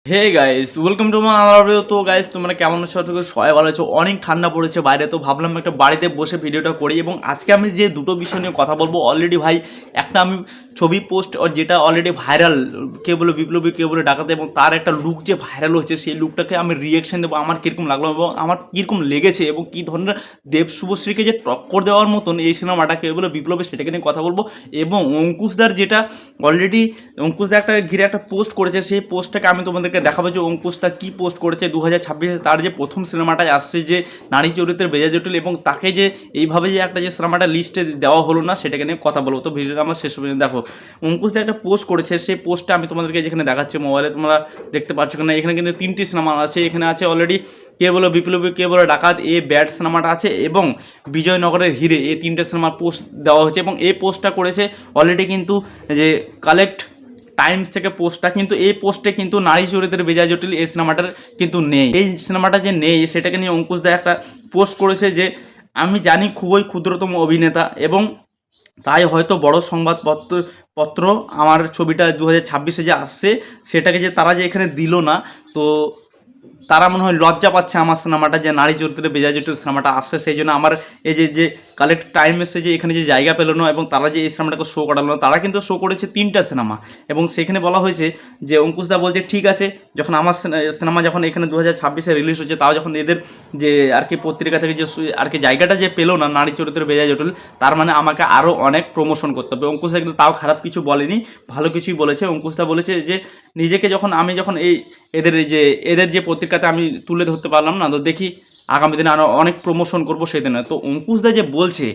Hey guys, welcome to my another video. তো guys, তোমরা কেমন আছো? আশা করি সবাই ভালো আছো। অনেক ঠান্ডা পড়েছে বাইরে, তো ভাবলাম একটা বাড়িতে বসে ভিডিওটা করি। এবং আজকে আমি যে দুটো বিষয় নিয়ে কথা বলবো, অলরেডি ভাই একটা আমি ছবি পোস্ট যেটা অলরেডি ভাইরাল, কে বলে বিপ্লবী, কে বলে ডাকাতে, এবং তার একটা লুক যে ভাইরাল হচ্ছে, সেই লুকটাকে আমি রিয়েকশন দেবো আমার কীরকম লাগলো এবং আমার কীরকম লেগেছে, এবং কী ধরনের দেব শুভশ্রীকে যে টক্কর দেওয়ার মতন এই সিনেমাটা কে বলে বিপ্লবী, সেটাকে নিয়ে কথা বলবো। এবং অঙ্কুশদার যেটা অলরেডি অঙ্কুশদা একটা ঘিরে একটা পোস্ট করেছে, সেই পোস্টটাকে আমি তোমাদেরকে দেখাবো যে অঙ্কুশদা কী পোস্ট করেছে 2026-এ। তার যে প্রথম সিনেমাটায় আসছে যে নারী চরিত্রের বেজা জটিল, এবং তাকে যে এইভাবে যে একটা যে সিনেমাটা লিস্টে দেওয়া হলো না, সেটাকে নিয়ে কথা বলবো। তো ভিডিওটা আমার শেষ পর্যন্ত দেখো। অঙ্কুশদা একটা পোস্ট করেছে, সেই পোস্টটা আমি তোমাদেরকে যেখানে দেখাচ্ছি মোবাইলে, তোমরা দেখতে পাচ্ছ কিনা, এখানে কিন্তু 3টি সিনেমা আছে। এখানে আছে অলরেডি কে বলো বিপ্লবী, কে বলো ডাকাত, এ ব্যাড সিনেমাটা আছে, এবং বিজয়নগরের হিরে, এই 3টে সিনেমার পোস্ট দেওয়া হয়েছে। এবং এই পোস্টটা করেছে অলরেডি কিন্তু যে কালেক্ট টাইমস থেকে পোস্টটা, কিন্তু এই পোস্টে কিন্তু নারী চরিত্রের বেজা জটিল এই সিনেমাটার কিন্তু নেই। এই সিনেমাটা যে নেই, সেটাকে নিয়ে অঙ্কুশদা একটা পোস্ট করেছে যে আমি জানি খুবই ক্ষুদ্রতম অভিনেতা, এবং তাই হয়তো বড় সংবাদপত্র আমার ছবিটা 2026-এ যে আসছে, সেটাকে যে তারা যে এখানে দিল না, তো তারা মনে হয় লজ্জা পাচ্ছে আমার সিনেমাটা যে নারী চরিত্রে বেজা জটিল সিনেমাটা আসছে। সেই জন্য আমার এই যে কালেক্ট টাইম এসে যে এখানে যে জায়গা পেল না, এবং তারা যে এই সিনেমাটাকে শো করালো না, তারা কিন্তু শো করেছে 3টা সিনেমা। এবং সেখানে বলা হয়েছে যে অঙ্কুশদা বলছে ঠিক আছে, যখন আমার সিনেমা যখন এখানে 2026-এ রিলিজ হচ্ছে, তাও যখন এদের যে আর কি পত্রিকা থেকে যে আর কি জায়গাটা যে পেলো না নারী চরিত্রে বেজা জটিল, তার মানে আমাকে আরও অনেক প্রমোশন করতে হবে। অঙ্কুশদা কিন্তু তাও খারাপ কিছু বলেনি, ভালো কিছুই বলেছে। অঙ্কুশদা বলেছে যে নিজেকে যখন আমি যখন এদের যে পত্রিকাতে আমি তুলে ধরতে পারলাম না, তো দেখি আগামী দিনে আরও অনেক প্রমোশন করবো সেদিনে। তো অঙ্কুশদা যে বলছে,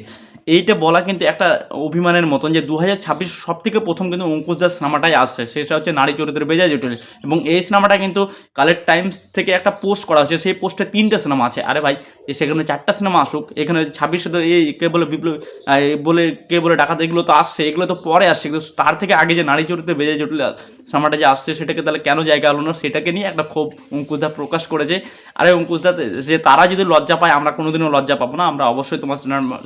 এইটা বলা কিন্তু একটা অভিমানের মতন যে 2026 সব থেকে প্রথম কিন্তু অঙ্কুশদার সিনেমাটাই আসছে, সেটা হচ্ছে নারী চরিত্রের বেজা জটিল। এবং এই সিনেমাটা কিন্তু কালেক্ট টাইমস থেকে একটা পোস্ট করা হচ্ছে, সেই পোস্টে 3টে সিনেমা আছে। আরে ভাই, সেখানে 4টা সিনেমা আসুক, এখানে 26-এ তো এই কে বলে বিপ্লব বলে কে বলে ডাকাত, এগুলো তো আসছে, এগুলো তো পরে আসছে, কিন্তু তার থেকে আগে যে নারী চরিত্রের বেজা জটিল সিনেমাটা যে আসছে, সেটাকে তাহলে কেন জায়গা হলো না, সেটাকে নিয়ে একটা ক্ষোভ অঙ্কুশদা প্রকাশ করেছে। আরে অঙ্কুশদা, যে তারা যদি লজ্জা পায়, আমরা কোনোদিনও লজ্জা পাবো না। আমরা অবশ্যই তোমার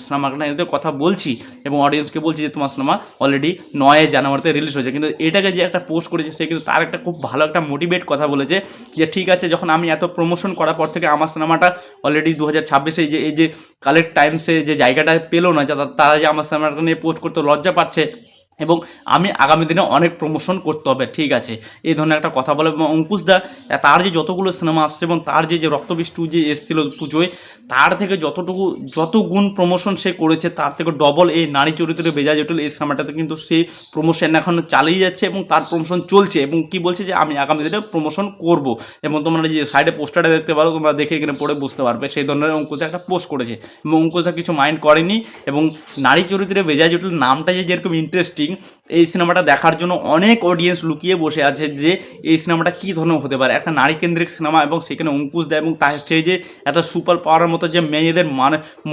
সিনেমাটা নিয়ে কথা বলছি, এবং অডিয়েন্সকে বলছি যে তোমার সিনেমা অলরেডি 9 জানুয়ারিতে রিলিজ হয়েছে। কিন্তু এটাকে যে একটা পোস্ট করেছে, সে কিন্তু তার একটা খুব ভালো একটা মোটিভেট কথা বলেছে যে ঠিক আছে, যখন আমি এত প্রমোশন করার পর থেকে আমার সিনেমাটা অলরেডি 2026-এ এই যে কালেক্ট টাইমসে যে জায়গাটা পেলো না, তারা যে আমার সিনেমাটা নিয়ে পোস্ট করতে লজ্জা পাচ্ছে, এবং আমি আগামী দিনে অনেক প্রমোশন করতে হবে, ঠিক আছে, এই ধরনের একটা কথা বলে। এবং অঙ্কুশদা তার যে যতগুলো সিনেমা আসছে, এবং তার যে রক্তবীজ 2 যে এসেছিল পুজোয়, তার থেকে যত গুণ প্রমোশন সে করেছে, তার থেকে ডবল এই নারী চরিত্রের বেজা জটিল এই সিনেমাটাতে কিন্তু সেই প্রমোশন এখন চালিয়ে যাচ্ছে, এবং তার প্রমোশন চলছে। এবং কি বলছে যে আমি আগামী দিনে প্রমোশন করব। এবং তোমরা যে সাইডে পোস্টারটা দেখতে পারো, তোমরা দেখে এখানে পড়ে বুঝতে পারবে, সেই ধরনের অঙ্কুশদা একটা পোস্ট করেছে। এবং অঙ্কুশদা কিছু মাইন্ড করেনি। এবং নারী চরিত্রের বেজা জটিল নামটা যে যেরকম ইন্টারেস্টিং, এই সিনেমাটা দেখার জন্য অনেক অডিয়েন্স লুকিয়ে বসে আছে যে এই সিনেমাটা কী ধরনের হতে পারে, একটা নারী কেন্দ্রিক সিনেমা, এবং সেখানে অঙ্কুশদা এবং তার সেই যে এত সুপার পাওয়ারের মতো যে মেয়েদের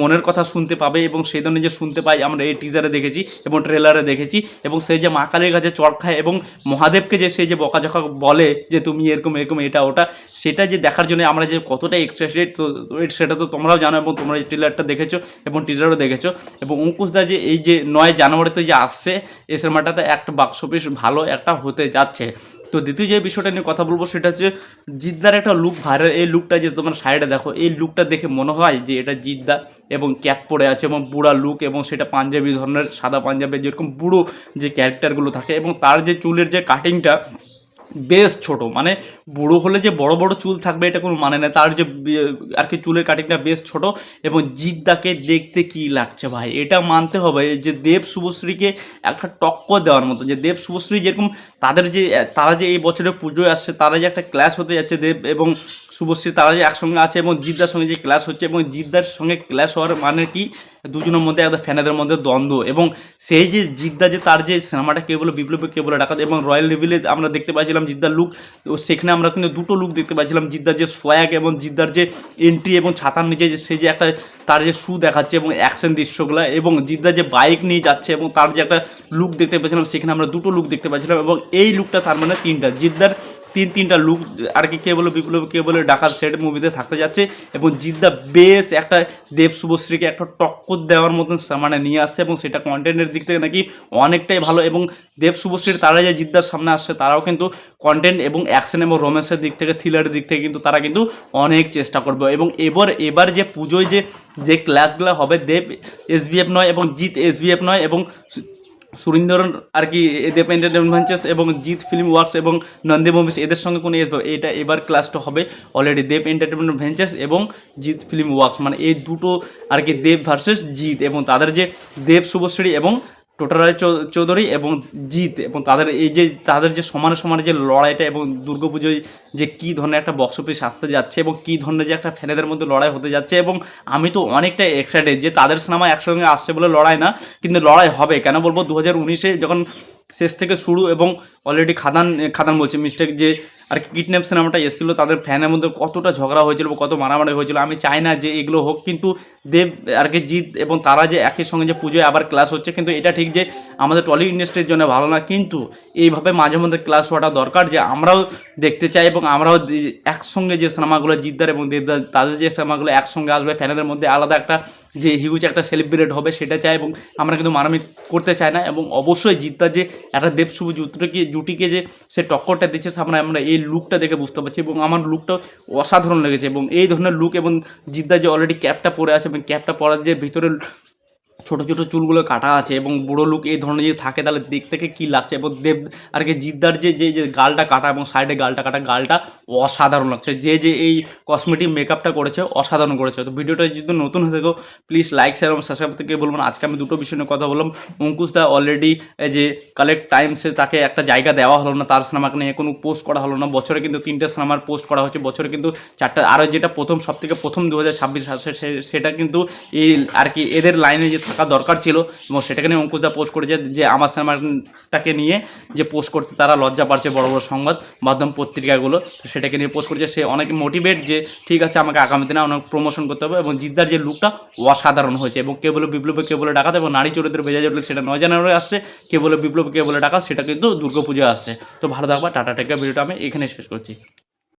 মনের কথা শুনতে পাবে, এবং সেই ধরনের যে শুনতে পাই আমরা এই টিজারে দেখেছি এবং ট্রেলারে দেখেছি। এবং সেই যে মা কালীর কাছে চড় খায়, এবং মহাদেবকে যে সেই যে বকাঝকা বলে যে তুমি এরকম এরকম এটা ওটা, সেটা যে দেখার জন্য আমরা যে কতটা এক্সাইটেড, তো সেটা তো তোমরাও জানো, এবং তোমরা এই ট্রেলারটা দেখেছো এবং টিজারও দেখেছো। এবং অঙ্কুশদা যে এই যে 9 জানুয়ারিতে যে আসছে, এই সিনেমাটাতে একটা বাক্স অফিস ভালো একটা হতে যাচ্ছে। তো দ্বিতীয় যে বিষয়টা নিয়ে কথা বলবো, সেটা হচ্ছে জিদ্দার একটা লুক ভাইরাল। এই লুকটা যে তোমার সাইডে দেখো, এই লুকটা দেখে মনে হয় যে এটা জিদ্দা, এবং ক্যাপ পরে আছে, এবং বুড়া লুক, এবং সেটা পাঞ্জাবি ধরনের সাদা পাঞ্জাবের যেরকম বুড়ো যে ক্যারেক্টারগুলো থাকে, এবং তার যে চুলের যে কাটিংটা বেশ ছোট, মানে বুড়ো হলে যে বড় বড় চুল থাকবে এটা কোনো মানে না, তার যে আর কি চুলের কাটিংটা বেশ ছোট। এবং জিদ্দাকে দেখতে কি লাগছে ভাই, এটা মানতে হবে যে দেব শুভশ্রীকে একটা টক্কর দেওয়ার মতো। যে দেব শুভশ্রী যেরকম তারা যে এই বছরের পুজোয় আসছে, তারা যে একটা ক্লাস হতে যাচ্ছে, দেব এবং শুভশ্রী তারা যে একসঙ্গে আছে, এবং জিদ্দার সঙ্গে যে ক্লাস হচ্ছে, এবং জিদ্দার সঙ্গে ক্লাস হওয়ার মানে কি, দুজনের মধ্যে একটা ফ্যানেদের মধ্যে দ্বন্দ্ব। এবং সেই যে জিদ্দা যে তার যে সিনেমাটা কে বলে বিপ্লবী, কে বলে ডাকাত, এবং রয়্যাল রিভিলে আমরা দেখতে পাচ্ছিলাম জিদ্দার লুক, সেখানে আমরা কিন্তু দুটো লুক দেখতে পাচ্ছিলাম, জিদ্দার যে সোয়াগ এবং জিদ্দার যে এন্ট্রি, এবং ছাতার নিচে যে সেই যে একটা তার যে শু দেখাচ্ছে, এবং অ্যাকশন দৃশ্যগুলো, এবং জিদ্দার যে বাইক নিয়ে যাচ্ছে, এবং তার যে একটা লুক দেখতে পাচ্ছিলাম, সেখানে আমরা দুটো লুক দেখতে পাচ্ছিলাম। এবং এই লুকটা তার মানে 3টা, জিদ্দার তিনটা লুক আর কি, কে বলে বিপ্লব কে বলে ডাকাত সেট মুভিতে থাকতে যাচ্ছে এবং জিদ্দা বেশ একটা দেব শুভশ্রীকে একটা টক্কর দেওয়ার মতন মানে নিয়ে আসছে এবং সেটা কন্টেন্টের দিক থেকে নাকি অনেকটাই ভালো। এবং দেব শুভশ্রীর তারা যে জিদ্দার সামনে আসছে তারাও কিন্তু কন্টেন্ট এবং অ্যাকশন এবং রোম্যান্সের দিক থেকে থ্রিলারের দিক থেকে কিন্তু তারা কিন্তু অনেক চেষ্টা করবে। এবং এবার যে পুজোয় যে ক্লাসগুলো হবে, দেব এসবিএফ নয় এবং জিৎ এসবিএফ নয় এবং সুরিন্দর আর কি দেব এন্টারটেনমেন্ট ভেঞ্চার্স এবং জিৎ ফিল্ম ওয়ার্কস এবং নন্দী মুভিস এদের সঙ্গে কোনো এটা এবার ক্লাসটা হবে অলরেডি দেব এন্টারটেনমেন্ট ভেঞ্চার্স এবং জিৎ ফিল্ম ওয়ার্কস, মানে এই দুটো আর কি দেব ভার্সেস জিৎ। এবং তাদের যে দেব শুভশ্রী এবং টোটারায় চৌধুরী এবং জিৎ এবং তাদের যে সমানে সমানে যে লড়াইটা এবং দুর্গাপুজোয় যে কী ধরনের একটা বক্স অফিস আসতে যাচ্ছে এবং কী ধরনের যে একটা ফ্যানেদের মধ্যে লড়াই হতে যাচ্ছে। এবং আমি তো অনেকটা এক্সাইটেড যে তাদের সিনেমা একসঙ্গে আসছে বলে লড়াই না, কিন্তু লড়াই হবে। কেন বলবো, 2019-এ যখন শেষ থেকে শুরু এবং অলরেডি খাদান বলছে মিস্টেক যে আর কি কিডন্যাপ সিনেমাটা এসেছিলো, তাদের ফ্যানের মধ্যে কতটা ঝগড়া হয়েছিল বা কত মারামারি হয়েছিল। আমি চাই না যে এগুলো হোক, কিন্তু দেব আর কি জিৎ এবং তারা যে একই সঙ্গে যে পুজোয় আবার ক্লাস হচ্ছে, কিন্তু এটা ঠিক যে আমাদের টলি ইন্ডাস্ট্রির জন্য ভালো না, কিন্তু এইভাবে মাঝে মধ্যে ক্লাস হওয়াটা দরকার যে আমরাও দেখতে চাই এবং আমরাও একসঙ্গে যে সিনেমাগুলো জিদ্দার এবং দেবদার তাদের যে সিনেমাগুলো একসঙ্গে আসবে, ফ্যানেদের মধ্যে আলাদা একটা যে হিউজ একটা সেলিব্রেট হবে সেটা চাই। এবং আমরা কিন্তু মারামারি করতে চাই না। এবং অবশ্যই জিদ্দার যে একটা দেব শুভ জুটিকে যে সে টক্করটা দিচ্ছে সামনে, আমরা এই লুকটা দেখে বুঝতে পারছি এবং আমার লুকটাও অসাধারণ লেগেছে। এবং এই ধরনের লুক এবং জিদ্দার যে অলরেডি ক্যাপটা পরে আছে এবং ক্যাপটা পরার যে ভিতরে ছোটো ছোটো চুলগুলো কাটা আছে এবং বুড়ো লুক এই ধরনের যদি থাকে তাহলে দিক থেকে কী লাগছে। এবং দেব আর কি জিদ্দার যে গালটা কাটা এবং সাইডে গালটা কাটা, গালটা অসাধারণ লাগছে। যে এই কসমেটিক মেকআপটা করেছে অসাধারণ করেছে। তো ভিডিওটা যদি নতুন হয়ে থাকো প্লিজ লাইক শেয়ার এবং সাবস্ক্রাইব থেকে বলবো না। আজকে আমি দুটো বিষয় নিয়ে কথা বললাম। অঙ্কুশ দা অলরেডি যে কালেক্ট টাইমসে তাকে একটা জায়গা দেওয়া হলো না, তার সিনেমাকে নিয়ে কোনো পোস্ট করা হলো না। বছরে কিন্তু 3টে সিনেমার পোস্ট করা হচ্ছে, বছরে কিন্তু 4টা। আরও যেটা সবথেকে প্রথম 2026 আসে সেটা কিন্তু এই আর কি এদের লাইনে যে থাকা দরকার ছিল এবং সেটাকে নিয়ে অঙ্কুশ দা পোস্ট করেছে যে আমার সিনেমাটাকে নিয়ে যে পোস্ট করতে তারা লজ্জা পাচ্ছে বড় বড় সংবাদ মাধ্যম পত্রিকাগুলো, তো সেটাকে নিয়ে পোস্ট করেছে। সে অনেক মোটিভেট যে ঠিক আছে আমাকে আগামী দিনে অনেক প্রমোশন করতে হবে। এবং জিদ্দার যে লুকটা অসাধারণ হয়েছে এবং কে বলে বিপ্লবে কে বলে ডাকাত এবং নারী চরিত্রে বেজা উঠলে সেটা 9 জানুয়ারি আসছে। কে বলে বিপ্লব কে বলে ডাকাত সেটা কিন্তু দুর্গাপুজো আসছে। তো ভালো থাকবা, টাটা টেক কেয়ার। ভিডিওটা আমি এখানে শেষ করছি।